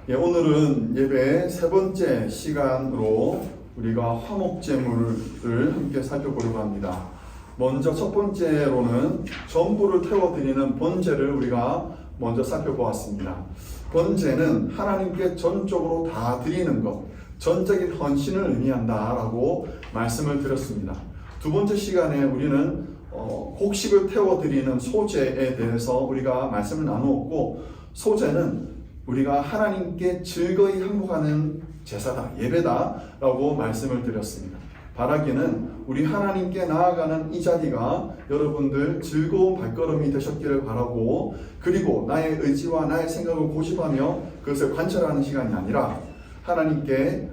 예, 오늘은 예배 세 번째 시간으로 우리가 화목제물을 함께 살펴보려고 합니다. 먼저 첫 번째로는 전부를 태워드리는 번제를 우리가 먼저 살펴보았습니다. 번제는 하나님께 전적으로 다 드리는 것, 전적인 헌신을 의미한다라고 말씀을 드렸습니다. 두 번째 시간에 우리는 곡식을 태워드리는 소제에 대해서 우리가 말씀을 나누었고, 소제는 우리가 하나님께 즐거이 항복하는 제사다, 예배다라고 말씀을 드렸습니다. 바라기는 우리 하나님께 나아가는 이 자리가 여러분들 즐거운 발걸음이 되셨기를 바라고, 그리고 나의 의지와 나의 생각을 고집하며 그것을 관찰하는 시간이 아니라 하나님께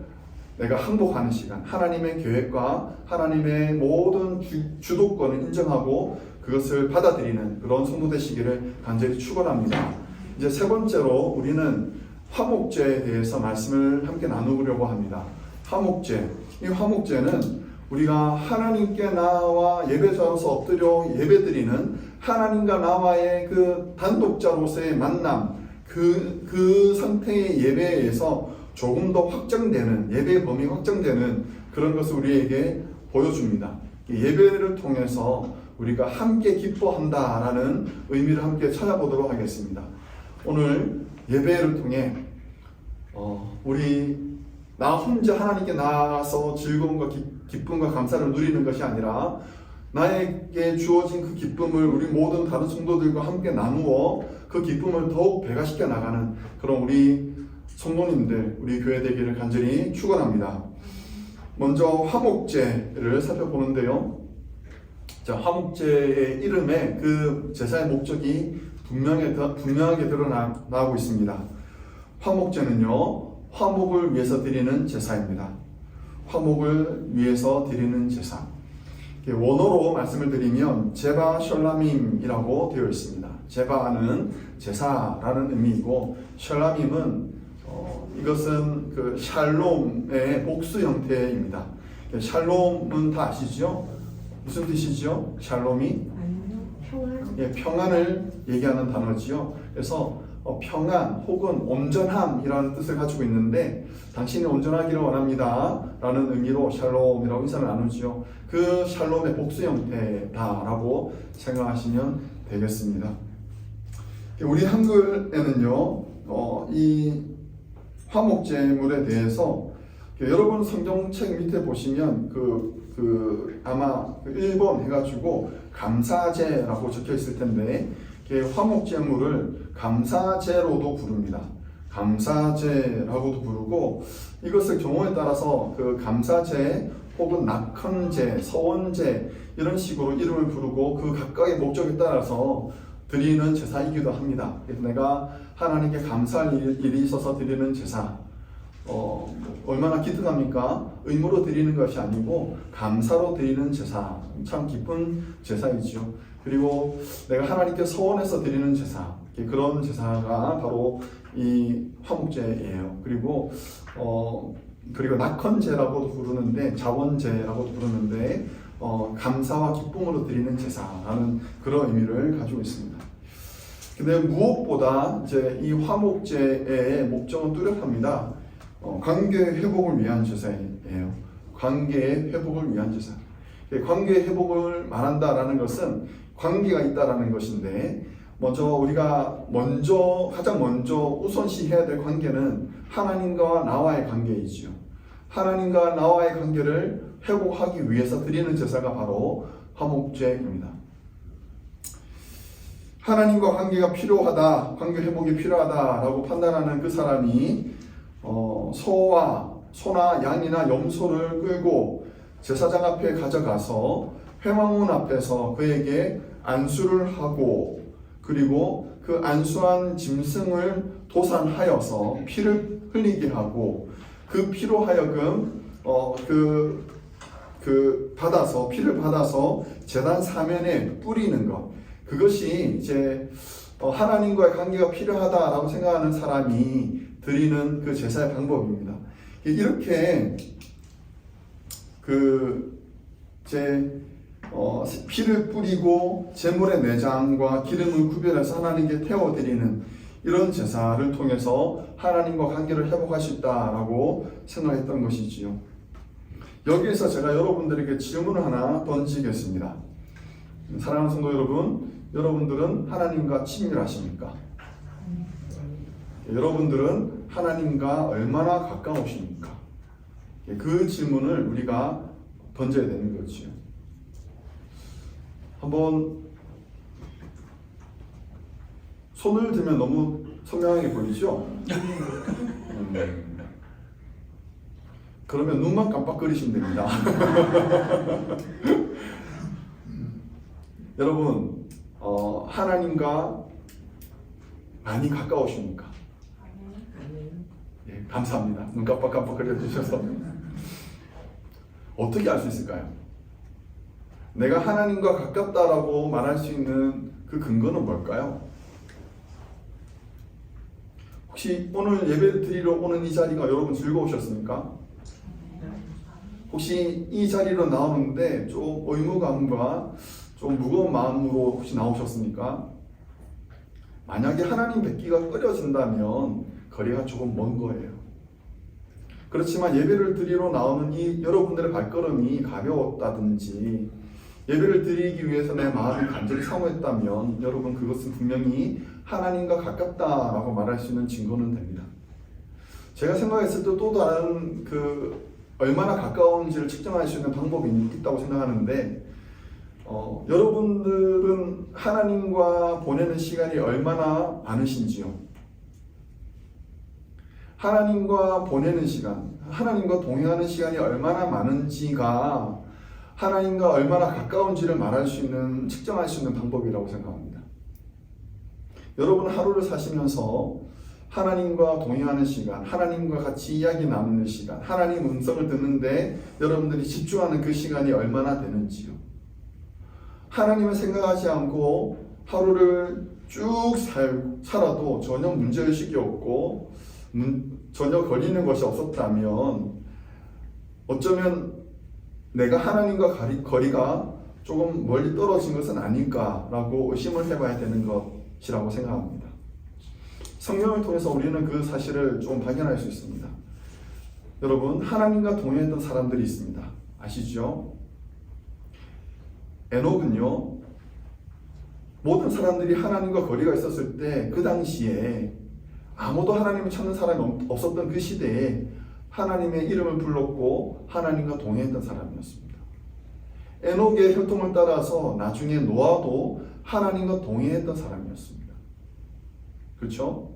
내가 항복하는 시간, 하나님의 계획과 하나님의 모든 주도권을 인정하고 그것을 받아들이는 그런 성도 되시기를 간절히 축원합니다. 이제 세 번째로 우리는 화목제에 대해서 말씀을 함께 나누려고 합니다. 화목제, 이 화목제는 우리가 하나님께 나와 예배자로서 엎드려 예배드리는 하나님과 나와의 그 단독자로서의 만남, 그 상태의 예배에서 조금 더 확장되는, 예배의 범위 확장되는 그런 것을 우리에게 보여줍니다. 예배를 통해서 우리가 함께 기뻐한다라는 의미를 함께 찾아보도록 하겠습니다. 오늘 예배를 통해 우리 나 혼자 하나님께 나아가서 즐거움과 기쁨과 감사를 누리는 것이 아니라 나에게 주어진 그 기쁨을 우리 모든 다른 성도들과 함께 나누어 그 기쁨을 더욱 배가시켜 나가는 그런 우리 성도님들, 우리 교회 되기를 간절히 축원합니다. 먼저 화목제를 살펴보는데요. 자, 화목제의 이름에 그 제사의 목적이 분명하게 드러나고 있습니다. 화목제는요, 화목을 위해서 드리는 제사입니다. 화목을 위해서 드리는 제사. 원어로 말씀을 드리면 제바 셜라밈이라고 되어 있습니다. 제바는 제사라는 의미이고, 셜라밈은 이것은 그 샬롬의 복수 형태입니다. 샬롬은 다 아시죠? 무슨 뜻이죠? 샬롬이? 예, 평안을 얘기하는 단어지요. 그래서 평안 혹은 온전함이라는 뜻을 가지고 있는데, 당신이 온전하기를 원합니다 라는 의미로 샬롬이라고 인사를 나누지요. 그 샬롬의 복수 형태다라고 생각하시면 되겠습니다. 우리 한글에는요, 이 화목제물에 대해서 여러분 성경책 밑에 보시면 아마 1번 해가지고 감사제라고 적혀 있을 텐데, 화목제물을 감사제로도 부릅니다. 감사제라고도 부르고, 이것을 경우에 따라서 그 감사제 혹은 낙헌제, 서원제 이런 식으로 이름을 부르고 그 각각의 목적에 따라서 드리는 제사이기도 합니다. 그래서 내가 하나님께 감사할 일이 있어서 드리는 제사, 얼마나 기특합니까? 의무로 드리는 것이 아니고 감사로 드리는 제사, 참 기쁜 제사이죠. 그리고 내가 하나님께 서원해서 드리는 제사, 그런 제사가 바로 이 화목제예요. 그리고 낙헌제라고도 부르는데, 자원제라고도 부르는데, 감사와 기쁨으로 드리는 제사라는 그런 의미를 가지고 있습니다. 근데 무엇보다 이제 이 화목제의 목적은 뚜렷합니다. 관계의 회복을 위한 제사예요. 관계의 회복을 위한 제사. 관계의 회복을 말한다라는 것은 관계가 있다라는 것인데, 가장 먼저 우선시해야 될 관계는 하나님과 나와의 관계이지요. 하나님과 나와의 관계를 회복하기 위해서 드리는 제사가 바로 화목제입니다. 하나님과 관계가 필요하다, 관계 회복이 필요하다라고 판단하는 그 사람이 소나 양이나 염소를 끌고 제사장 앞에 가져가서 회막문 앞에서 그에게 안수를 하고, 그리고 그 안수한 짐승을 도산하여서 피를 흘리게 하고, 그 피로 하여금 피를 받아서 제단 사면에 뿌리는 것, 그것이 이제 하나님과의 관계가 필요하다라고 생각하는 사람이 드리는 그 제사의 방법입니다. 이렇게 피를 뿌리고 제물의 내장과 기름을 구별해서 하나님께 태워드리는 이런 제사를 통해서 하나님과 관계를 회복할 수 있다라고 생각했던 것이지요. 여기에서 제가 여러분들에게 질문을 하나 던지겠습니다. 사랑하는 성도 여러분, 여러분들은 하나님과 친밀하십니까? 여러분들은 하나님과 얼마나 가까우십니까? 그 질문을 우리가 던져야 되는 거죠. 한번 손을 들면 너무 선명하게 보이죠? 그러면 눈만 깜빡거리시면 됩니다. 여러분, 하나님과 많이 가까우십니까? 예, 감사합니다. 눈 깜빡깜빡거려 주셔서. 어떻게 알 수 있을까요? 내가 하나님과 가깝다라고 말할 수 있는 그 근거는 뭘까요? 혹시 오늘 예배를 드리러 오는 이 자리가 여러분 즐거우셨습니까? 혹시 이 자리로 나오는데 좀 의무감과 좀 무거운 마음으로 혹시 나오셨습니까? 만약에 하나님 뵙기가 꺼려진다면 거리가 조금 먼 거예요. 그렇지만 예배를 드리러 나오는 이 여러분들의 발걸음이 가벼웠다든지 예배를 드리기 위해서 내 마음이 간절히 사모했다면 여러분 그것은 분명히 하나님과 가깝다라고 말할 수 있는 증거는 됩니다. 제가 생각했을 때 또 다른 얼마나 가까운지를 측정할 수 있는 방법이 있다고 생각하는데 여러분들은 하나님과 보내는 시간이 얼마나 많으신지요? 하나님과 보내는 시간, 하나님과 동행하는 시간이 얼마나 많은지가 하나님과 얼마나 가까운지를 말할 수 있는, 측정할 수 있는 방법이라고 생각합니다. 여러분 하루를 사시면서 하나님과 동행하는 시간, 하나님과 같이 이야기 나누는 시간, 하나님 음성을 듣는데 여러분들이 집중하는 그 시간이 얼마나 되는지요. 하나님을 생각하지 않고 하루를 쭉 살아도 전혀 문제의식이 없고 전혀 걸리는 것이 없었다면 어쩌면 내가 하나님과 거리가 조금 멀리 떨어진 것은 아닐까라고 의심을 해봐야 되는 것이라고 생각합니다. 성경을 통해서 우리는 그 사실을 좀 발견할 수 있습니다. 여러분, 하나님과 동행했던 사람들이 있습니다. 아시죠? 에녹은요, 모든 사람들이 하나님과 거리가 있었을 때 그 당시에 아무도 하나님을 찾는 사람이 없었던 그 시대에 하나님의 이름을 불렀고 하나님과 동행했던 사람이었습니다. 에녹의 혈통을 따라서 나중에 노아도 하나님과 동행했던 사람이었습니다. 그렇죠?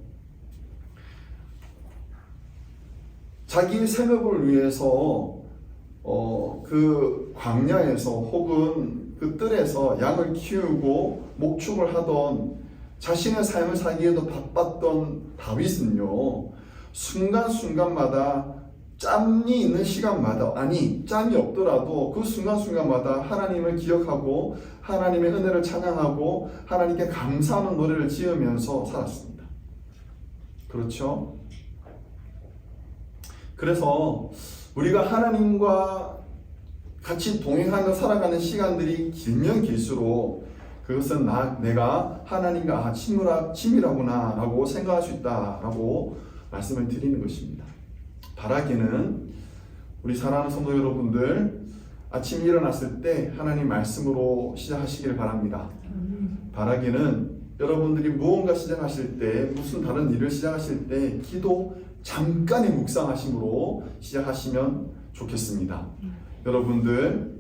자기 생업을 위해서 그 광야에서 혹은 그 뜰에서 양을 키우고 목축을 하던 자신의 삶을 살기에도 바빴던 다윗은요, 순간순간마다 짬이 있는 시간마다, 아니 짬이 없더라도 그 순간순간마다 하나님을 기억하고 하나님의 은혜를 찬양하고 하나님께 감사하는 노래를 지으면서 살았습니다. 그렇죠? 그래서 우리가 하나님과 같이 동행하며 살아가는 시간들이 길면 길수록 그것은 내가 하나님과 친밀하구나 라고 생각할 수 있다라고 말씀을 드리는 것입니다. 바라기는 우리 사랑하는 성도 여러분들 아침에 일어났을 때 하나님 말씀으로 시작하시길 바랍니다. 바라기는 여러분들이 무언가 시작하실 때, 무슨 다른 일을 시작하실 때 기도 잠깐의 묵상하심으로 시작하시면 좋겠습니다. 여러분들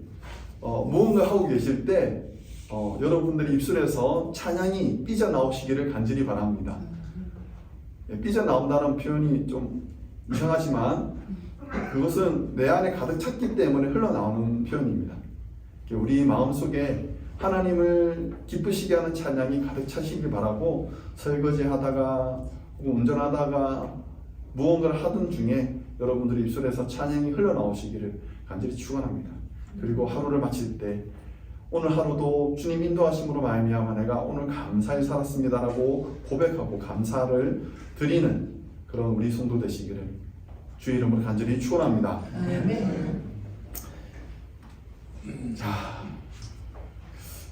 무언가 하고 계실 때 여러분들의 입술에서 찬양이 삐져나오시기를 간절히 바랍니다. 삐져나온다는 표현이 좀 이상하지만 그것은 내 안에 가득 찼기 때문에 흘러나오는 표현입니다. 우리 마음속에 하나님을 기쁘시게 하는 찬양이 가득 차시길 바라고 설거지하다가 혹은 운전하다가 무언가를 하던 중에 여러분들의 입술에서 찬양이 흘러나오시기를 간절히 축원합니다. 그리고 하루를 마칠 때 오늘 하루도 주님 인도하심으로 말미암아 내가 오늘 감사히 살았습니다라고 고백하고 감사를 드리는 그런 우리 성도 되시기를 주의 이름으로 간절히 축원합니다. 자,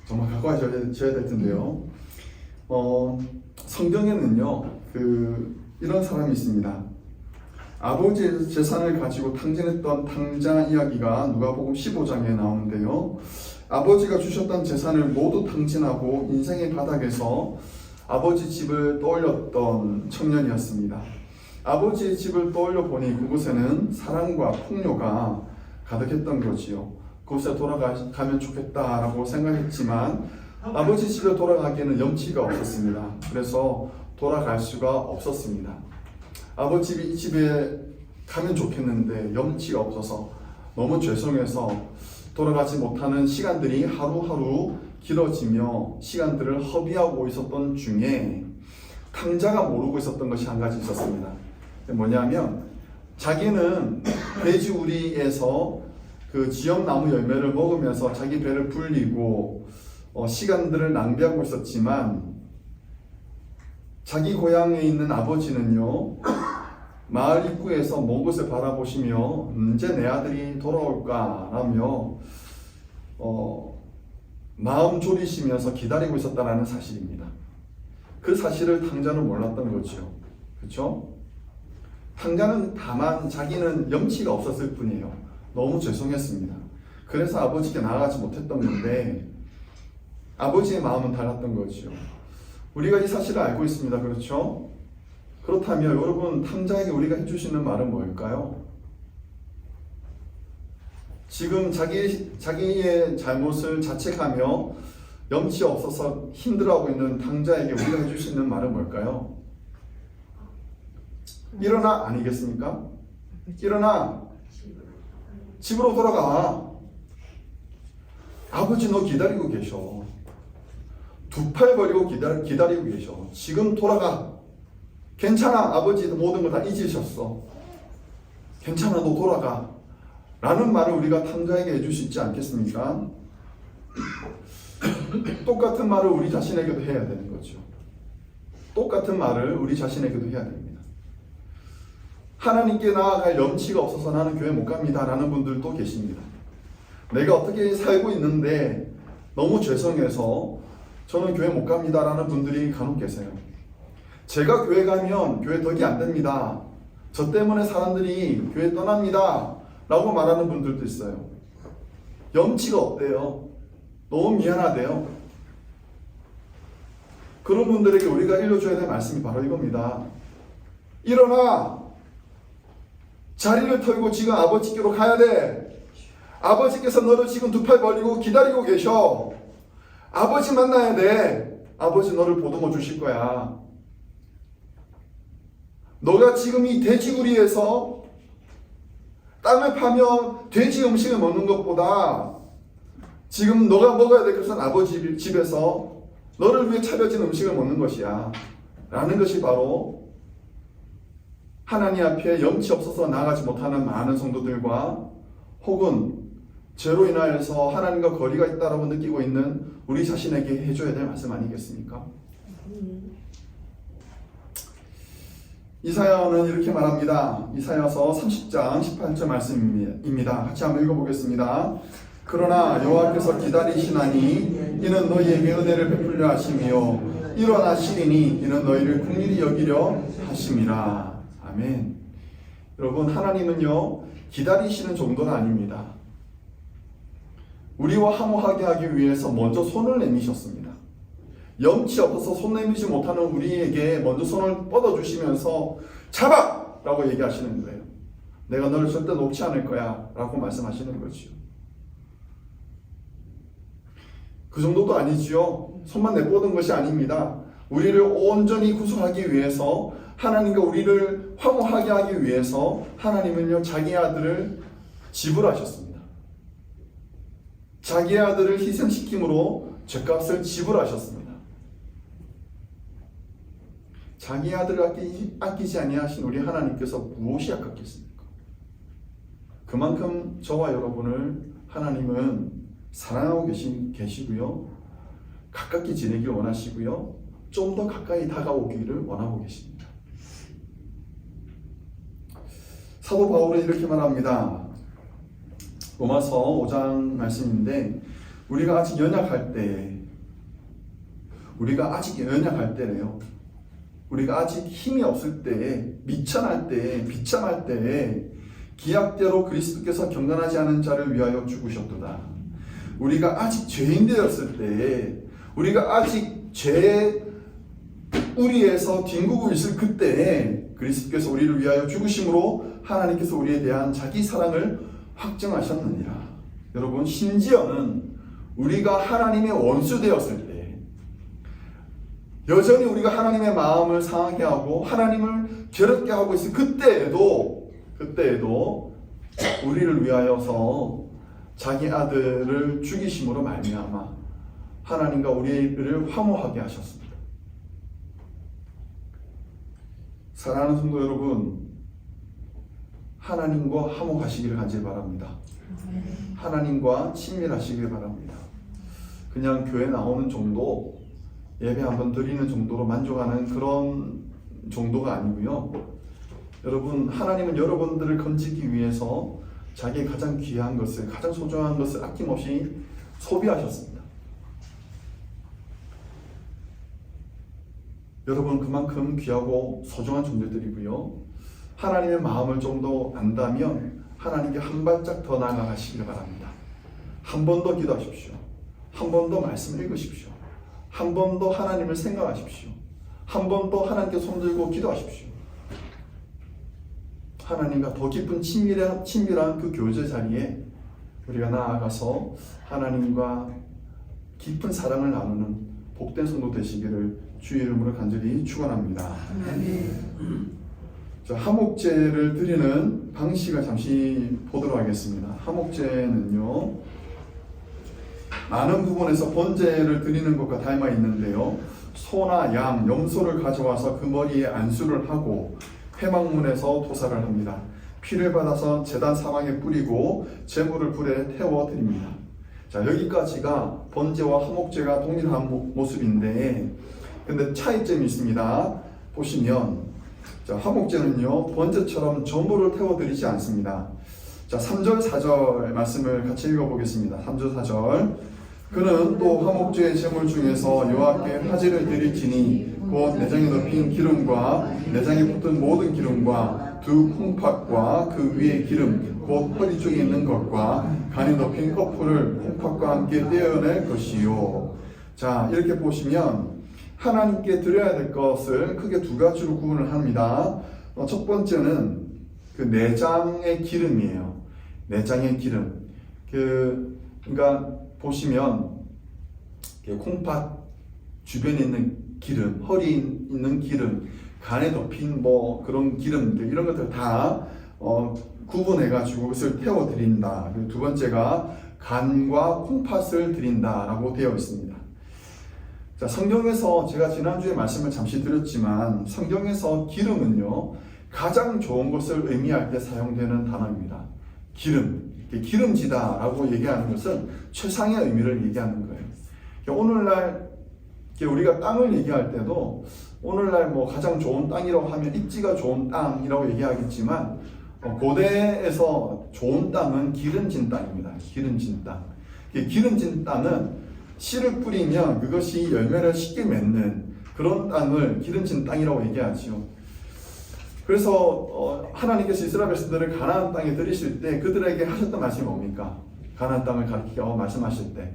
정말 가까이 져야 될 텐데요. 성경에는요, 이런 사람이 있습니다. 아버지의 재산을 가지고 탕진했던 탕자 이야기가 누가복음 15장에 나오는데요. 아버지가 주셨던 재산을 모두 탕진하고 인생의 바닥에서 아버지 집을 떠올렸던 청년이었습니다. 아버지의 집을 떠올려 보니 그곳에는 사랑과 풍요가 가득했던 거지요. 그곳에 돌아가면 좋겠다라고 생각했지만 아버지 집에 돌아가기에는 염치가 없었습니다. 그래서 돌아갈 수가 없었습니다. 아버지 집에 가면 좋겠는데 염치가 없어서 너무 죄송해서 돌아가지 못하는 시간들이 하루하루 길어지며 시간들을 허비하고 있었던 중에 탕자가 모르고 있었던 것이 한 가지 있었습니다. 뭐냐면 자기는 돼지우리에서 그 지엄나무 열매를 먹으면서 자기 배를 불리고 시간들을 낭비하고 있었지만 자기 고향에 있는 아버지는요, 마을 입구에서 먼 곳을 바라보시며 언제 내 아들이 돌아올까 라며 마음 졸이시면서 기다리고 있었다는 사실입니다. 그 사실을 탕자는 몰랐던 거죠. 그렇죠? 탕자는 다만 자기는 염치가 없었을 뿐이에요. 너무 죄송했습니다. 그래서 아버지께 나아가지 못했던 건데 아버지의 마음은 달랐던 거죠. 우리가 이 사실을 알고 있습니다. 그렇죠? 그렇다면 여러분, 탕자에게 우리가 해주시는 말은 뭘까요? 지금 자기의 잘못을 자책하며 염치 없어서 힘들어하고 있는 탕자에게 우리가 해줄 수 있는 말은 뭘까요? 일어나, 아니겠습니까? 일어나, 집으로 돌아가. 아버지 너 기다리고 계셔. 두 팔 벌리고 기다리고 계셔. 지금 돌아가. 괜찮아, 아버지 모든 걸 다 잊으셨어. 괜찮아, 너 돌아가. 라는 말을 우리가 탕자에게 해줄 수 있지 않겠습니까? 똑같은 말을 우리 자신에게도 해야 되는 거죠. 똑같은 말을 우리 자신에게도 해야 됩니다. 하나님께 나아갈 염치가 없어서 나는 교회 못 갑니다 라는 분들도 계십니다. 내가 어떻게 살고 있는데 너무 죄송해서 저는 교회 못 갑니다 라는 분들이 간혹 계세요. 제가 교회 가면 교회 덕이 안 됩니다. 저 때문에 사람들이 교회 떠납니다 라고 말하는 분들도 있어요. 염치가 없대요. 너무 미안하대요. 그런 분들에게 우리가 일러줘야 될 말씀이 바로 이겁니다. 일어나! 자리를 털고 지금 아버지께로 가야 돼. 아버지께서 너를 지금 두 팔 벌리고 기다리고 계셔. 아버지 만나야 돼. 아버지 너를 보듬어 주실 거야. 너가 지금 이 돼지우리에서 땅을 파며 돼지 음식을 먹는 것보다 지금 너가 먹어야 될 것은 아버지 집에서 너를 위해 차려진 음식을 먹는 것이야 라는 것이 바로 하나님 앞에 염치 없어서 나아가지 못하는 많은 성도들과 혹은 죄로 인하여서 하나님과 거리가 있다고 느끼고 있는 우리 자신에게 해줘야 될 말씀 아니겠습니까? 이사야는 이렇게 말합니다. 이사야서 30장 18절 말씀입니다. 같이 한번 읽어보겠습니다. 그러나 여호와께서 기다리시나니 이는 너희에게 은혜를 베풀려 하시며 일어나시리니 이는 너희를 긍휼히 여기려 하심이라. 아멘. 여러분, 하나님은요 기다리시는 정도가 아닙니다. 우리와 화목하게 하기 위해서 먼저 손을 내미셨습니다. 염치 없어서 손 내미지 못하는 우리에게 먼저 손을 뻗어주시면서 잡아! 라고 얘기하시는 거예요. 내가 너를 절대 놓지 않을 거야 라고 말씀하시는 거죠. 그 정도도 아니지요. 손만 내뻗은 것이 아닙니다. 우리를 온전히 구속하기 위해서, 하나님과 우리를 화목하게 하기 위해서 하나님은요 자기 아들을 지불하셨습니다. 자기 아들을 희생시킴으로 죄값을 지불하셨습니다. 자기 아들을 아끼지 아니하신 우리 하나님께서 무엇이 아깝겠습니까? 그만큼 저와 여러분을 하나님은 사랑하고 계시고요. 가깝게 지내길 원하시고요. 좀 더 가까이 다가오기를 원하고 계십니다. 사도 바울은 이렇게 말합니다. 로마서 5장 말씀인데 우리가 아직 연약할 때래요. 우리가 아직 힘이 없을 때, 미천할 때, 비참할 때 기약대로 그리스도께서 경건하지 않은 자를 위하여 죽으셨도다. 우리가 아직 죄인 되었을 때, 우리가 아직 죄 우리에서 뒹구고 있을 그때에 그리스도께서 우리를 위하여 죽으심으로 하나님께서 우리에 대한 자기 사랑을 확증하셨느니라. 여러분, 심지어는 우리가 하나님의 원수 되었을 때, 여전히 우리가 하나님의 마음을 상하게 하고 하나님을 괴롭게 하고 있을 그때에도 우리를 위하여서 자기 아들을 죽이심으로 말미암아 하나님과 우리를 화목하게 하셨습니다. 사랑하는 성도 여러분, 하나님과 화목하시기를 간절히 바랍니다. 하나님과 친밀하시길 바랍니다. 그냥 교회 나오는 정도, 예배 한번 드리는 정도로 만족하는 그런 정도가 아니고요. 여러분, 하나님은 여러분들을 건지기 위해서 자기의 가장 귀한 것을, 가장 소중한 것을 아낌없이 소비하셨습니다. 여러분, 그만큼 귀하고 소중한 존재들이고요. 하나님의 마음을 좀 더 안다면 하나님께 한 발짝 더 나아가시길 바랍니다. 한 번 더 기도하십시오. 한 번 더 말씀을 읽으십시오. 한 번 더 하나님을 생각하십시오. 한 번 더 하나님께 손들고 기도하십시오. 하나님과 더 깊은 친밀한 그 교제 자리에 우리가 나아가서 하나님과 깊은 사랑을 나누는 복된 성도 되시기를 주의 이름으로 간절히 축원합니다. 자, 화목제를 드리는 방식을 잠시 보도록 하겠습니다. 화목제는요, 많은 부분에서 번제를 드리는 것과 닮아 있는데요, 소나 양, 염소를 가져와서 그 머리에 안수를 하고 회막문에서 도사를 합니다. 피를 받아서 제단 사방에 뿌리고 제물을 불에 태워 드립니다. 자, 여기까지가 번제와 화목제가 동일한 모습인데, 근데 차이점이 있습니다. 보시면, 자, 화목제는요, 번제처럼 전부를 태워 드리지 않습니다. 자, 3절 4절 말씀을 같이 읽어보겠습니다. 3절 4절. 그는 또 화목제의 제물 중에서 여호와께 화제를 드릴지니 곧 내장에 넣힌 기름과 내장에 붙은 모든 기름과 두 콩팥과 그 위에 기름 곧 허리 쪽에 있는 것과 간에 넣힌 거풀을 콩팥과 함께 떼어낼 것이요. 자, 이렇게 보시면 하나님께 드려야 될 것을 크게 두 가지로 구분을 합니다. 첫 번째는 그 내장의 기름이에요. 내장의 기름. 그러니까 보시면 콩팥 주변에 있는 기름, 허리에 있는 기름, 간에 덮인 뭐 그런 기름들, 이런 것들 다 구분해가지고 그것을 태워드린다. 그리고 두 번째가 간과 콩팥을 드린다라고 되어 있습니다. 자, 성경에서 제가 지난주에 말씀을 잠시 드렸지만 성경에서 기름은요, 가장 좋은 것을 의미할 때 사용되는 단어입니다. 기름, 기름지다라고 얘기하는 것은 최상의 의미를 얘기하는 거예요. 오늘날 우리가 땅을 얘기할 때도 오늘날 뭐 가장 좋은 땅이라고 하면 입지가 좋은 땅이라고 얘기하겠지만 고대에서 좋은 땅은 기름진 땅입니다. 기름진 땅. 기름진 땅은 씨를 뿌리면 그것이 열매를 쉽게 맺는 그런 땅을 기름진 땅이라고 얘기하지요. 그래서 하나님께서 이스라엘 백성들을 가나안 땅에 들이실 때 그들에게 하셨던 말씀이 뭡니까? 가나안 땅을 가리켜 말씀하실 때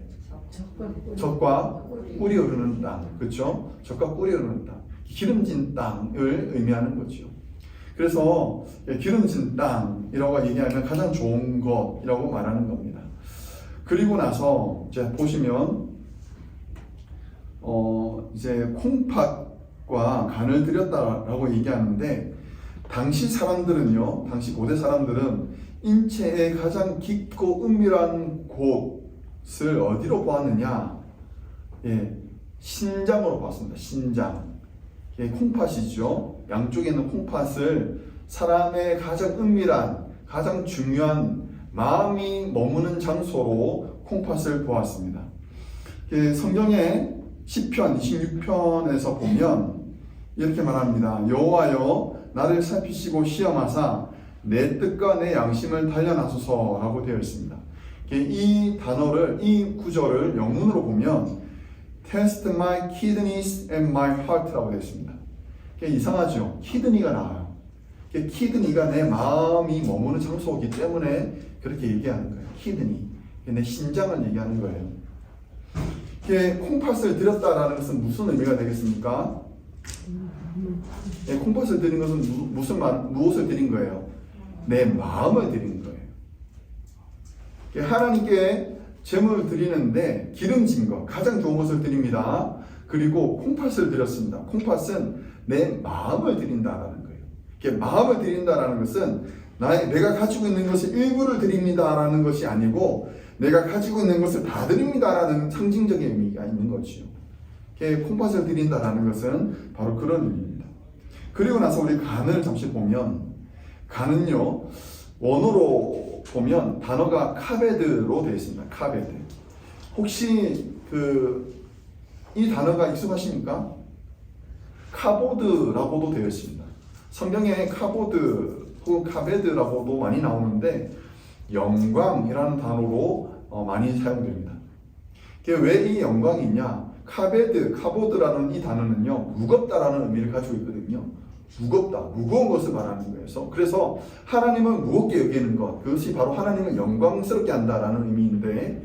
젖과 꿀이 흐르는 땅, 그렇죠? 젖과 꿀이 흐르는 땅, 기름진 땅을 의미하는 거죠. 그래서 기름진 땅이라고 얘기하면 가장 좋은 것이라고 말하는 겁니다. 그리고 나서 이제 보시면 이제 콩팥과 간을 드렸다라고 얘기하는데, 당시 사람들은요, 당시 고대 사람들은 인체의 가장 깊고 은밀한 곳을 어디로 보았느냐? 신장으로 보았습니다. 신장. 콩팥이죠. 양쪽에 있는 콩팥을 사람의 가장 은밀한, 가장 중요한 마음이 머무는 장소로 콩팥을 보았습니다. 성경의 시편 26편에서 보면 이렇게 말합니다. 여호와여 나를 살피시고 시험하사 내 뜻과 내 양심을 단련하소서라고 되어 있습니다. 이 단어를, 이 구절을 영문으로 보면 Test my kidneys and my heart라고 되어 있습니다. 이상하죠? 키드니가 나와요. 키드니가 내 마음이 머무는 장소이기 때문에 그렇게 얘기하는 거예요. 키드니. 내 심장을 얘기하는 거예요. 콩팥을 드렸다라는 것은 무슨 의미가 되겠습니까? 콩팥을 드린 것은 무엇을 드린 거예요? 내 마음을 드린 거예요. 하나님께 제물을 드리는데 기름진 것, 가장 좋은 것을 드립니다. 그리고 콩팥을 드렸습니다. 콩팥은 내 마음을 드린다라는 거예요. 마음을 드린다라는 것은 내가 가지고 있는 것의 일부를 드립니다라는 것이 아니고 내가 가지고 있는 것을 다 드립니다라는 상징적인 의미가 있는 거죠. 콩팥을 드린다라는 것은 바로 그런 의미입니다. 그리고 나서 우리 간을 잠시 보면, 간은요 원어로 보면 단어가 카베드로 되어 있습니다. 카베드. 혹시 이 단어가 익숙하십니까? 카보드라고도 되어 있습니다. 성경에 카보드 혹은 카베드라고도 많이 나오는데 영광이라는 단어로 많이 사용됩니다. 왜 이 영광이 있냐? 카보드라는 이 단어는요 무겁다라는 의미를 가지고 있거든요. 무겁다, 무거운 것을 말하는 거예요. 그래서 하나님을 무겁게 여기는 것, 그것이 바로 하나님을 영광스럽게 한다라는 의미인데,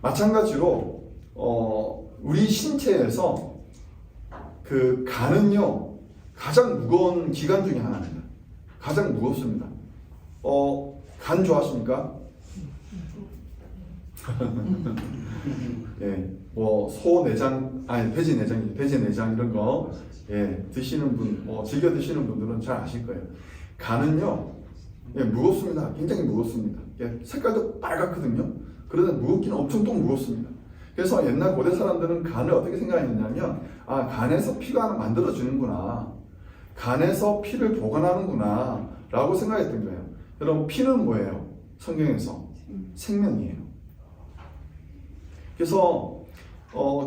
마찬가지로 우리 신체에서 간은요 가장 무거운 기관 중에 하나입니다. 가장 무겁습니다. 간 좋아하십니까? 예, 소 내장, 돼지 내장 이런 거 드시는 분, 즐겨 드시는 분들은 잘 아실 거예요. 간은요, 무겁습니다. 굉장히 무겁습니다. 색깔도 빨갛거든요. 그러다 무겁기는 엄청 또 무겁습니다. 그래서 옛날 고대 사람들은 간을 어떻게 생각했냐면, 간에서 피가 만들어지는구나, 간에서 피를 보관하는구나 라고 생각했던 거예요. 여러분, 피는 뭐예요? 성경에서 생명이에요. 그래서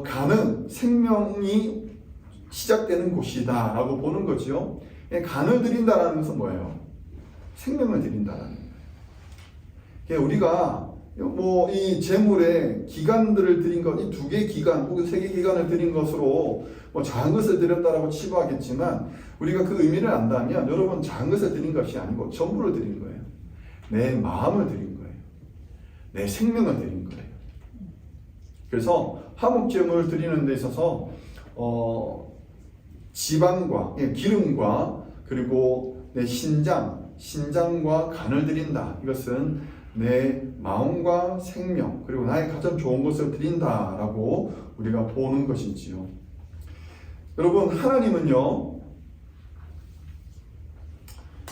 간은 생명이 시작되는 곳이다 라고 보는 거죠. 간을 드린다라는 것은 뭐예요? 생명을 드린다라는 거예요. 우리가 이 제물의 기관들을 드린 것, 이 2개 기관 혹은 3개 기관을 드린 것으로 작은 것을 드렸다라고 치부하겠지만, 우리가 그 의미를 안다면 여러분, 작은 것을 드린 것이 아니고 전부를 드린 거예요. 내 마음을 드린 거예요. 내 생명을 드린 거예요. 그래서 화목제물을 드리는 데 있어서 지방과 기름과 그리고 내 신장과 간을 드린다. 이것은 내 마음과 생명 그리고 나의 가장 좋은 것을 드린다라고 우리가 보는 것이지요. 여러분,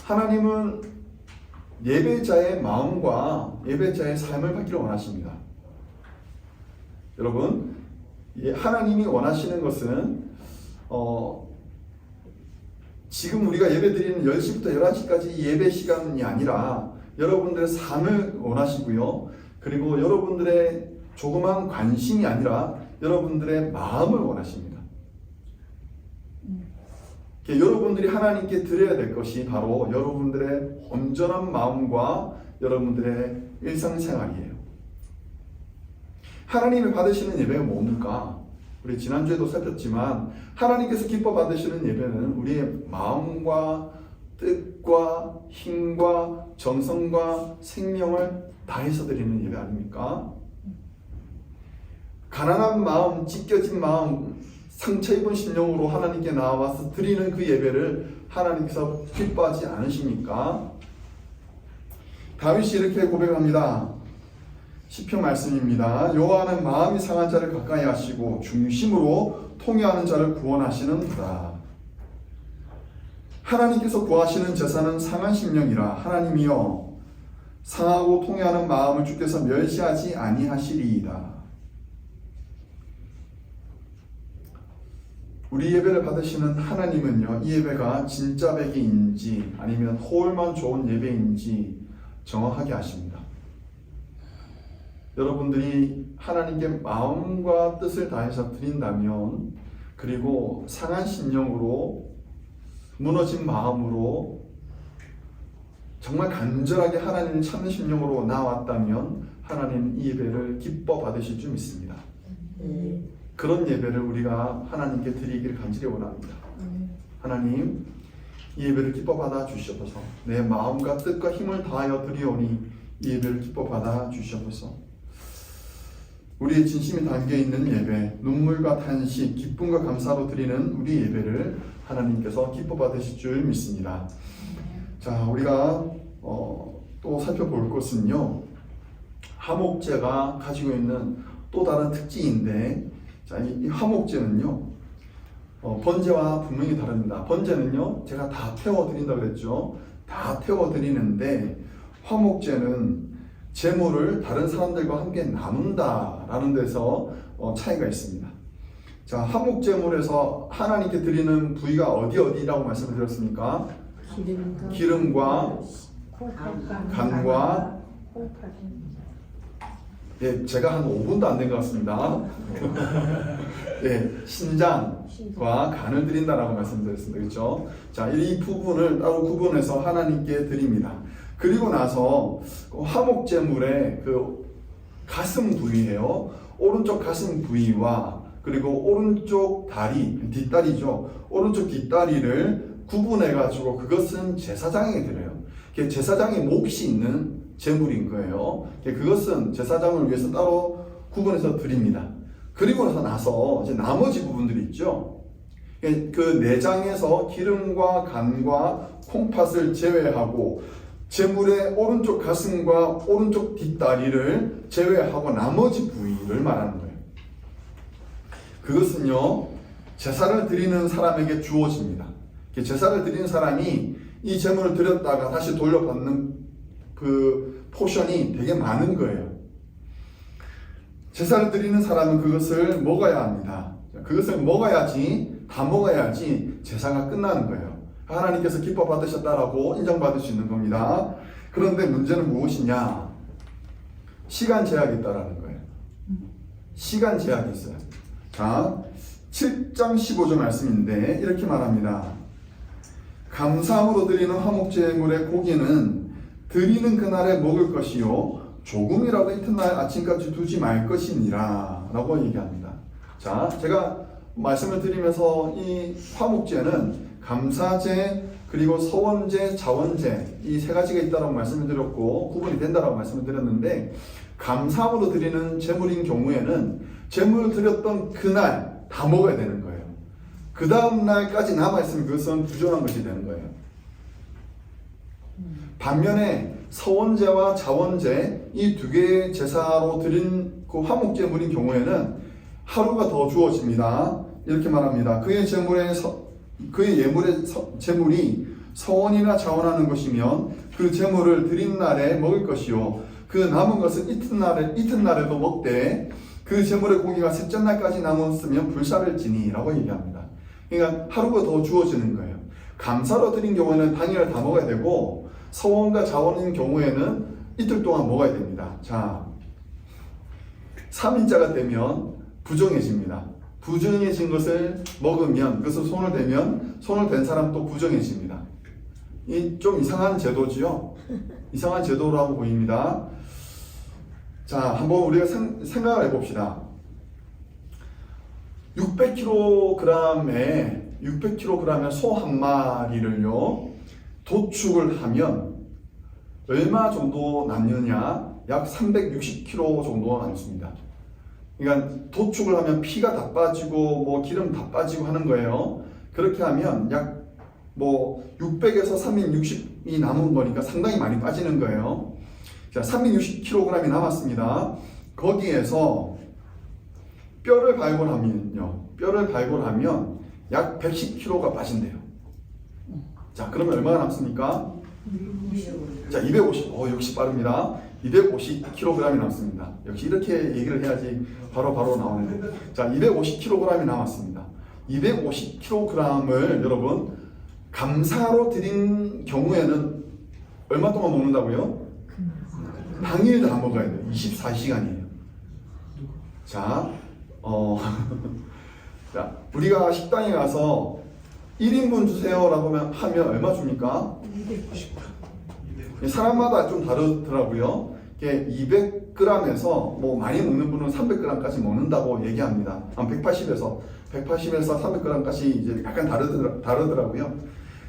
하나님은 예배자의 마음과 예배자의 삶을 받기를 원하십니다. 여러분, 하나님이 원하시는 것은 지금 우리가 예배 드리는 10시부터 11시까지 예배 시간이 아니라 여러분들의 삶을 원하시고요. 그리고 여러분들의 조그만 관심이 아니라 여러분들의 마음을 원하십니다. 여러분들이 하나님께 드려야 될 것이 바로 여러분들의 온전한 마음과 여러분들의 일상생활이에요. 하나님이 받으시는 예배가 뭡니까? 우리 지난주에도 살폈지만 하나님께서 기뻐 받으시는 예배는 우리의 마음과 뜻과 힘과 정성과 생명을 다해서 드리는 예배 아닙니까? 가난한 마음, 찢겨진 마음, 상처 입은 심령으로 하나님께 나와서 드리는 그 예배를 하나님께서 기뻐하지 않으십니까? 다윗이 이렇게 고백합니다. 시편 말씀입니다. 여호와는 마음이 상한 자를 가까이 하시고 중심으로 통회하는 자를 구원하시는도다. 하나님께서 구하시는 제사는 상한 심령이라. 하나님이여, 상하고 통회하는 마음을 주께서 멸시하지 아니하시리이다. 우리 예배를 받으시는 하나님은요, 이 예배가 진짜 배기인지 아니면 호울만 좋은 예배인지 정확하게 아십니다. 여러분들이 하나님께 마음과 뜻을 다해서 드린다면, 그리고 상한 심령으로 무너진 마음으로 정말 간절하게 하나님을 찾는 심령으로 나왔다면 하나님 이 예배를 기뻐 받으실 줄 믿습니다. 그런 예배를 우리가 하나님께 드리기를 간절히 원합니다. 하나님 이 예배를 기뻐 받아 주시옵소서. 내 마음과 뜻과 힘을 다하여 드리오니 이 예배를 기뻐 받아 주시옵소서. 우리의 진심이 담겨있는 예배, 눈물과 탄식, 기쁨과 감사로 드리는 우리 예배를 하나님께서 기뻐 받으실 줄 믿습니다. 자, 우리가 또 살펴볼 것은요, 화목제가 가지고 있는 또 다른 특징인데, 자, 이 화목제는요, 번제와 분명히 다릅니다. 번제는요, 제가 다 태워드린다고 그랬죠. 다 태워드리는데, 화목제는 제물을 다른 사람들과 함께 나눈다라는 데서 차이가 있습니다. 자, 화목제물에서 하나님께 드리는 부위가 어디라고 말씀을 드렸습니까? 기름과 간과 예, 제가 한 5분도 안 된 것 같습니다. 예, 신장과 간을 드린다라고 말씀드렸습니다. 그렇죠? 자, 이 부분을 따로 구분해서 하나님께 드립니다. 그리고 나서 화목제물의 그 가슴 부위예요. 오른쪽 가슴 부위와 그리고 오른쪽 다리, 뒷다리죠. 오른쪽 뒷다리를 구분해 가지고 그것은 제사장에게 드려요. 제사장의 몫이 있는 제물인 거예요. 그것은 제사장을 위해서 따로 구분해서 드립니다. 그리고 나서 이제 나머지 부분들이 있죠. 그 내장에서 기름과 간과 콩팥을 제외하고 제물의 오른쪽 가슴과 오른쪽 뒷다리를 제외하고 나머지 부위를 말하는 거예요. 그것은요, 제사를 드리는 사람에게 주어집니다. 제사를 드리는 사람이 이 제물을 드렸다가 다시 돌려받는 그 포션이 되게 많은 거예요. 제사를 드리는 사람은 그것을 먹어야 합니다. 그것을 먹어야지, 다 먹어야지 제사가 끝나는 거예요. 하나님께서 기뻐 받으셨다라고 인정받을 수 있는 겁니다. 그런데 문제는 무엇이냐? 시간 제약이 있다라는 거예요. 시간 제약이 있어요. 자, 7장 15절 말씀인데 이렇게 말합니다. 감사함으로 드리는 화목제물의 고기는 드리는 그날에 먹을 것이요 조금이라도 이튿날 아침까지 두지 말 것이니라 라고 얘기합니다. 자, 제가 말씀을 드리면서 이 화목제는 감사제 그리고 서원제, 자원제 이 세 가지가 있다고 말씀을 드렸고 구분이 된다라고 말씀을 드렸는데, 감사함으로 드리는 제물인 경우에는 제물을 드렸던 그날 다 먹어야 되는 거예요. 그 다음 날까지 남아있으면 그것은 부정한 것이 되는 거예요. 반면에 서원제와 자원제 이 두 개의 제사로 드린 그 화목제물인 경우에는 하루가 더 주어집니다. 이렇게 말합니다. 그의 예물의 제물이 서원이나 자원하는 것이면 그 제물을 드린 날에 먹을 것이요 그 남은 것은 이튿날에도 먹되 그 제물의 고기가 셋째 날까지 남았으면 불사를 지니라고 얘기합니다. 그러니까 하루가 더 주어지는 거예요. 감사로 드린 경우에는 당일에 다 먹어야 되고 서원과 자원인 경우에는 이틀 동안 먹어야 됩니다. 자, 3일자가 되면 부정해집니다. 부정해진 것을 먹으면, 그것을 손을 대면 손을 댄 사람도 부정해집니다. 이 좀 이상한 제도지요. 이상한 제도라고 보입니다. 자, 한번 우리가 생각을 해봅시다. 600kg의 소 한 마리를요 도축을 하면 얼마 정도 남느냐? 약 360kg 정도 남습니다. 그러니까 도축을 하면 피가 다 빠지고 뭐 기름 다 빠지고 하는 거예요. 그렇게 하면 약 600에서 360이 남은 거니까 상당히 많이 빠지는 거예요. 자, 360kg이 남았습니다. 거기에서 뼈를 발굴하면 약 110kg가 빠진대요. 자, 그러면 얼마나 남습니까? 자, 250. 역시 빠릅니다. 250kg이 남습니다. 역시 이렇게 얘기를 해야지 바로 나오는데. 자, 250kg이 남았습니다. 250kg을 여러분 감사로 드린 경우에는 얼마 동안 먹는다고요? 당일 다 먹어야 돼요. 24시간이에요. 자, 자, 우리가 식당에 가서 1인분 주세요라고 하면 얼마 줍니까? 290g. 사람마다 좀 다르더라고요. 200g에서 많이 먹는 분은 300g까지 먹는다고 얘기합니다. 한 180에서 180에서 300g까지 이제 약간 다르더라고요.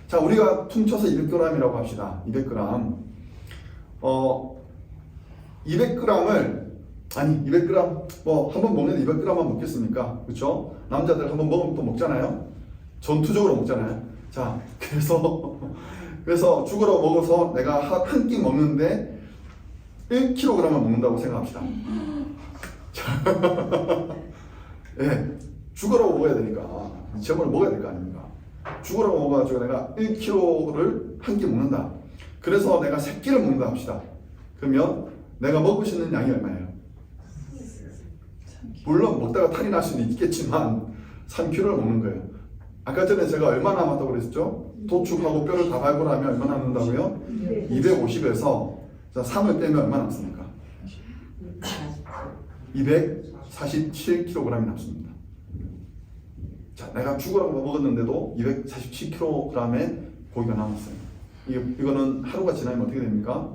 자, 우리가 퉁쳐서 200g이라고 합시다. 200g. 200g을 아니 200g 뭐 한 번 먹는데 200g만 먹겠습니까? 그렇죠? 남자들 한 번 먹으면 또 먹잖아요. 전투적으로 먹잖아요. 자, 그래서 죽으러 먹어서 내가 한 끼 먹는데 1kg을 먹는다고 생각합시다. 예, 죽으러 먹어야 되니까 제목을 먹어야 될 거 아닙니까? 죽으러 먹어가지고 내가 1kg를 한 끼 먹는다. 그래서 내가 3끼를 먹는다 합시다. 그러면 내가 먹을 수 있는 양이 얼마예요? 물론 먹다가 탈이 날 수는 있겠지만 3kg를 먹는 거예요. 아까 전에 제가 얼마 남았다고 그랬죠? 도축하고 뼈를 다 밟고 나면 얼마 남는다고요? 250에서 3을 빼면 얼마 남습니까? 247kg이 남습니다. 자, 내가 죽으라고 먹었는데도 247kg의 고기가 남았어요. 이거는 하루가 지나면 어떻게 됩니까?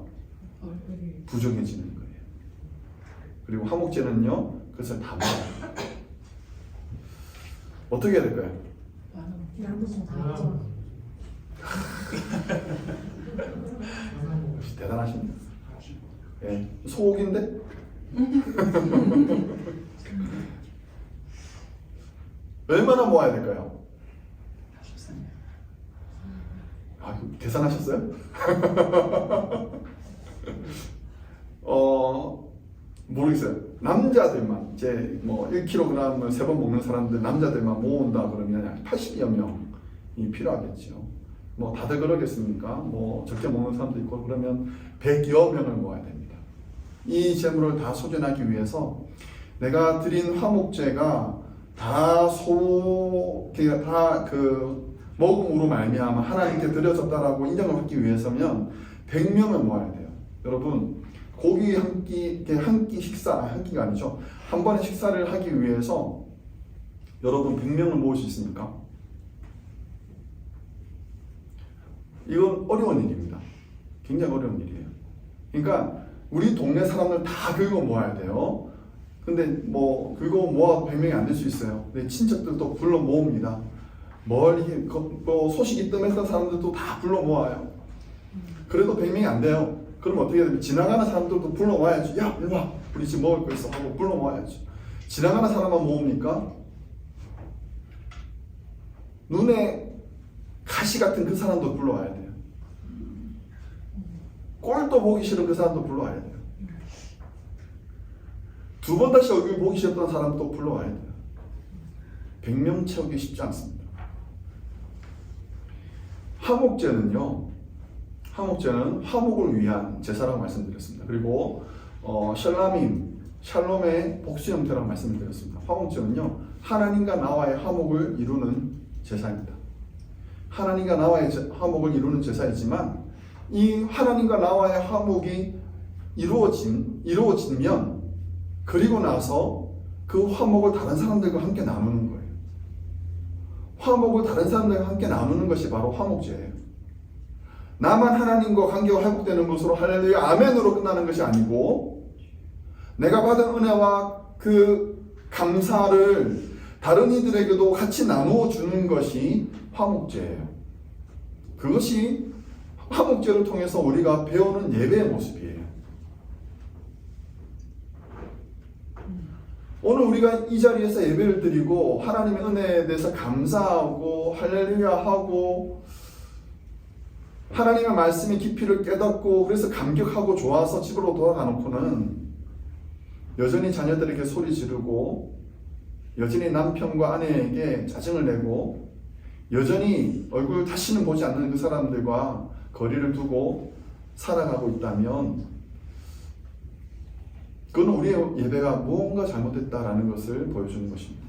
부정해지는 거예요. 그리고 화목제는요, 그것을 다 먹어요. 어떻게 해야 될까요? 나머지는 다 있죠. 역시 대단하십니다. 예, 소옥인데? 얼마나 모아야 될까요? 아, 계산하셨어요? 모르겠어요. 남자들만 이제 뭐 1kg을 3번 먹는 사람들 남자들만 모은다 그러면 약 80여 명이 필요하겠죠. 뭐 다들 그러겠습니까? 뭐 적게 먹는 사람도 있고 그러면 100여 명을 모아야 됩니다. 이 재물을 다 소진하기 위해서 내가 드린 화목제가 다 먹음으로 말미암아 하나님께 드려졌다라고 인정을 받기 위해서면 100명을 모아야 돼요. 여러분, 고기 한 끼 식사, 한 끼가 아니죠. 한 번의 식사를 하기 위해서 여러분 100명을 모을 수 있습니까? 이건 어려운 일입니다. 굉장히 어려운 일이에요. 그러니까 우리 동네 사람들 다 긁어 모아야 돼요. 근데 뭐 긁어 모아도 100명이 안 될 수 있어요. 내 친척들도 불러 모읍니다. 멀리 소식이 뜸했던 사람들도 다 불러 모아요. 그래도 100명이 안 돼요. 그럼 어떻게 해야 되면 지나가는 사람들도 불러 모아야지. 야, 일로 와. 우리 집 먹을 거 있어 하고 불러 모아야지. 지나가는 사람만 모읍니까? 눈에 가시 같은 그 사람도 불러와야 돼요. 꼴도 보기 싫은 그 사람도 불러와야 돼요. 2번 다시 얼굴 보기 싫었던 사람도 불러와야 돼요. 100명 채우기 쉽지 않습니다. 화목제는 화목을 위한 제사라고 말씀드렸습니다. 그리고 샬롬의 복수 형태라고 말씀드렸습니다. 화목제는요, 하나님과 나와의 화목을 이루는 제사입니다. 하나님과 나와의 화목을 이루는 제사이지만 이 하나님과 나와의 화목이 이루어지면 그리고 나서 그 화목을 다른 사람들과 함께 나누는 거예요. 화목을 다른 사람들과 함께 나누는 것이 바로 화목제예요. 나만 하나님과 관계가 회복되는 것으로 할렐루야 아멘으로 끝나는 것이 아니고 내가 받은 은혜와 그 감사를 다른 이들에게도 같이 나누어 주는 것이 화목제예요. 그것이 화목제를 통해서 우리가 배우는 예배의 모습이에요. 오늘 우리가 이 자리에서 예배를 드리고 하나님의 은혜에 대해서 감사하고 할렐루야 하고 하나님의 말씀의 깊이를 깨닫고 그래서 감격하고 좋아서 집으로 돌아가 놓고는 여전히 자녀들에게 소리 지르고 여전히 남편과 아내에게 짜증을 내고 여전히 얼굴 다시는 보지 않는 그 사람들과 거리를 두고 살아가고 있다면 그건 우리의 예배가 무언가 잘못됐다라는 것을 보여주는 것입니다.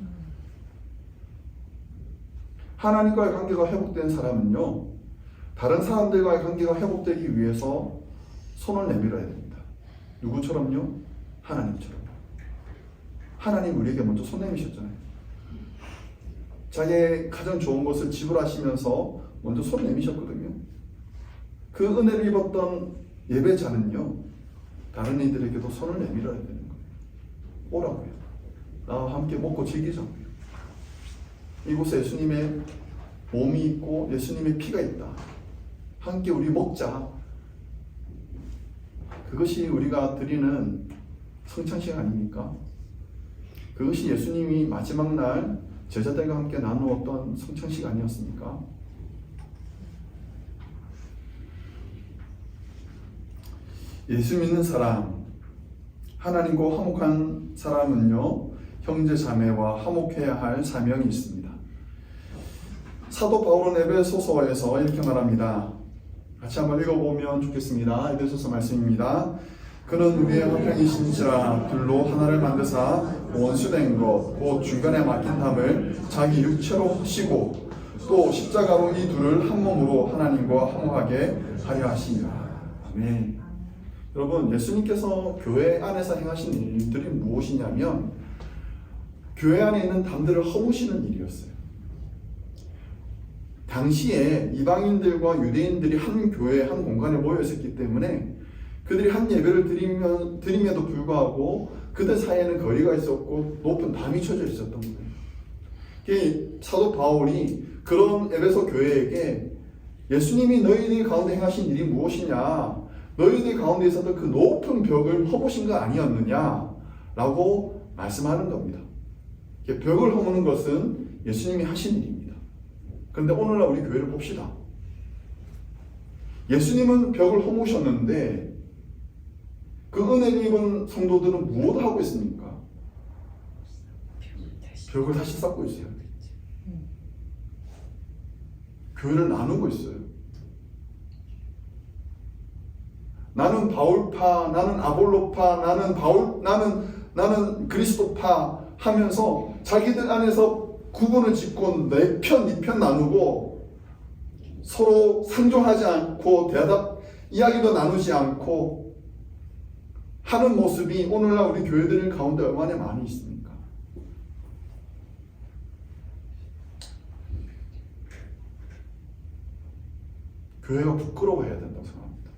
하나님과의 관계가 회복된 사람은요, 다른 사람들과의 관계가 회복되기 위해서 손을 내밀어야 됩니다. 누구처럼요? 하나님처럼. 하나님 우리에게 먼저 손 내미셨잖아요. 자기의 가장 좋은 것을 지불하시면서 먼저 손 내미셨거든요. 그 은혜를 입었던 예배자는요, 다른 이들에게도 손을 내밀어야 되는 거예요. 오라고요. 나와 함께 먹고 즐기자고요. 이곳에 예수님의 몸이 있고 예수님의 피가 있다. 함께 우리 먹자. 그것이 우리가 드리는 성찬식 아닙니까? 그것이 예수님이 마지막 날 제자들과 함께 나누었던 성찬식 아니었습니까? 예수 믿는 사람, 하나님과 화목한 사람은요, 형제 자매와 화목해야 할 사명이 있습니다. 사도 바울은 에베소서에서 이렇게 말합니다. 같이 한번 읽어보면 좋겠습니다. 에베소서 말씀입니다. 그는 우리의 화평이신지라 둘로 하나를 만드사 원수된 것 곧 중간에 막힌 담을 자기 육체로 하시고 또 십자가로 이 둘을 한 몸으로 하나님과 화목하게 하려 하시니라. 아멘. 여러분, 예수님께서 교회 안에서 행하신 일들이 무엇이냐면 교회 안에 있는 담들을 허무시는 일이었어요. 당시에 이방인들과 유대인들이 한 교회, 한 공간에 모여 있었기 때문에 그들이 한 예배를 드림에도 불구하고 그들 사이에는 거리가 있었고 높은 담이 쳐져 있었던 거예요. 사도 바울이 그런 에베소 교회에게 예수님이 너희들 가운데 행하신 일이 무엇이냐, 너희들 가운데 있었던 그 높은 벽을 허무신 거 아니었느냐 라고 말씀하는 겁니다. 벽을 허무는 것은 예수님이 하신 일입니다. 그런데 오늘날 우리 교회를 봅시다. 예수님은 벽을 허무셨는데 그 은혜를 입은 성도들은 무엇을 하고 있습니까? 벽을 다시 쌓고 있어요. 교회를 나누고 있어요. 나는 바울파, 나는 아볼로파, 나는 그리스도파 하면서 자기들 안에서 구분을 짓고 내 편, 네 편 나누고 서로 상종하지 않고 이야기도 나누지 않고 하는 모습이 오늘날 우리 교회들 가운데 얼마나 많이 있습니까? 교회가 부끄러워해야 된다고 생각합니다.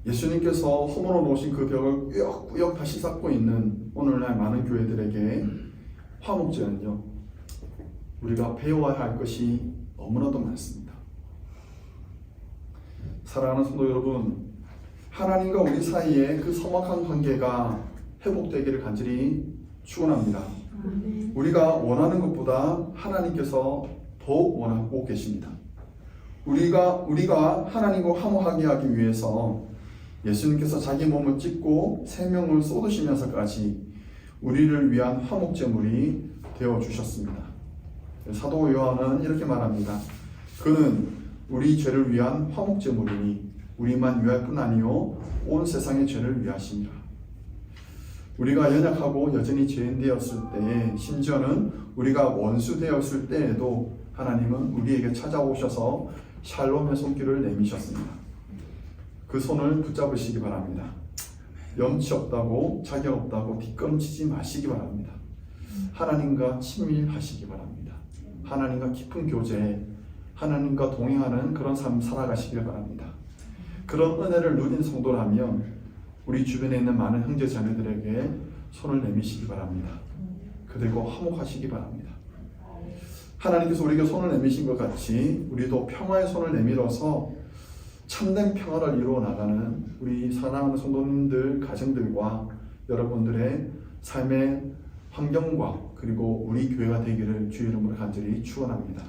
예수님께서 허물어 놓으신 그 벽을 꾸역꾸역 다시 쌓고 있는 오늘날 많은 교회들에게 화목제는요, 우리가 배워야 할 것이 너무나도 많습니다. 사랑하는 성도 여러분, 하나님과 우리 사이에 그 서먹한 관계가 회복되기를 간절히 축원합니다. 우리가 원하는 것보다 하나님께서 더욱 원하고 계십니다. 우리가 하나님과 화목하게 하기 위해서 예수님께서 자기 몸을 찢고 생명을 쏟으시면서까지 우리를 위한 화목제물이 되어 주셨습니다. 사도 요한은 이렇게 말합니다. 그는 우리 죄를 위한 화목제물이니 우리만 위할 뿐 아니요 온 세상의 죄를 위하심이라. 우리가 연약하고 여전히 죄인 되었을 때에, 심지어는 우리가 원수 되었을 때에도 하나님은 우리에게 찾아오셔서 샬롬의 손길을 내미셨습니다. 그 손을 붙잡으시기 바랍니다. 염치 없다고, 자격 없다고 뒷걸음치지 마시기 바랍니다. 하나님과 친밀하시기 바랍니다. 하나님과 깊은 교제, 하나님과 동행하는 그런 삶 살아가시길 바랍니다. 그런 은혜를 누린 성도라면 우리 주변에 있는 많은 형제 자매들에게 손을 내미시기 바랍니다. 그들과 화목하시기 바랍니다. 하나님께서 우리에게 손을 내미신 것 같이 우리도 평화의 손을 내밀어서 참된 평화를 이루어 나가는 우리 사랑하는 성도님들, 가정들과 여러분들의 삶의 환경과 그리고 우리 교회가 되기를 주의 이름으로 간절히 축원합니다.